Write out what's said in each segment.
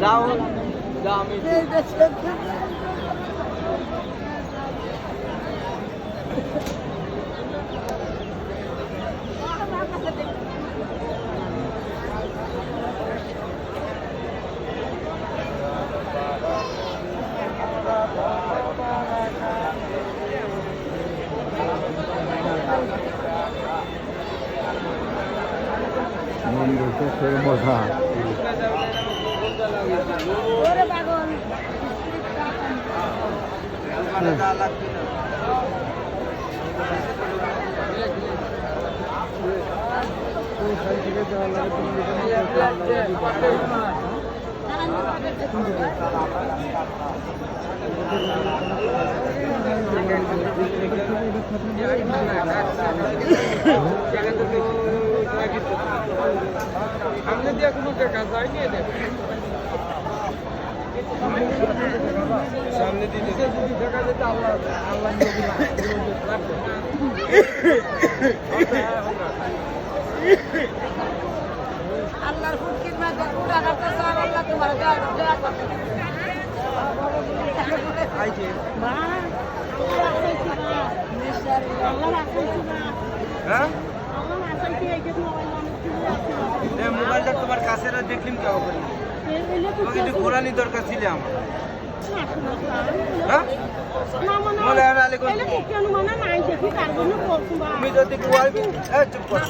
রাহুল আমি মজা সামনে দিয়ে কোনো দেখা যায়নি এদের সামনে দিতে যদি দেখা যেত আল্লাহ আল্লাহ আল্লাহর ফুটকির মাঝে পুরা রাখতে চান আল্লাহ তোমার দয়া করবে মোবাইলটা তোমার কাছে দেখলিম কেউ করি তোমাকে ঘোরানি দরকার ছিল আমার তুমি যদি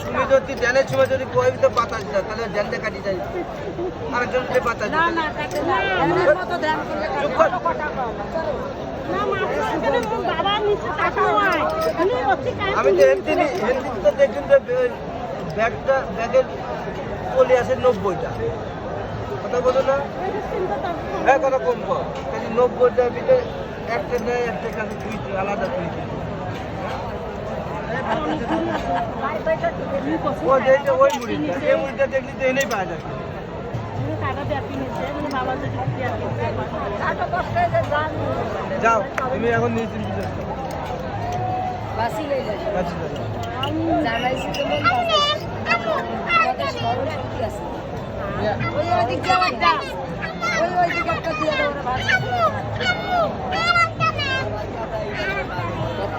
তুমি যদি ধ্যানের সময় যদি কোয়াবি তো বাতাস দাও তাহলে ধ্যানটা কাটি যায় আরেকজন বাতাস আমি তো হেলদিন তো দেখুন ব্যাগটা ব্যাগের চলে আসে 90টা কথা বলো না হ্যাঁ কথা কম কম কাজে 90টার ভিতরে একটা নেয় একটা কাছে তুই আলাদা তুই ওই মুড়িটা এই মুড়িটা দেখলি তো এনেই পাওয়া যায় যাও তুমি এখন নিশ্চিন্ত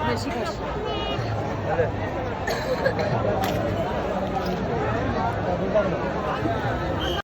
বেশি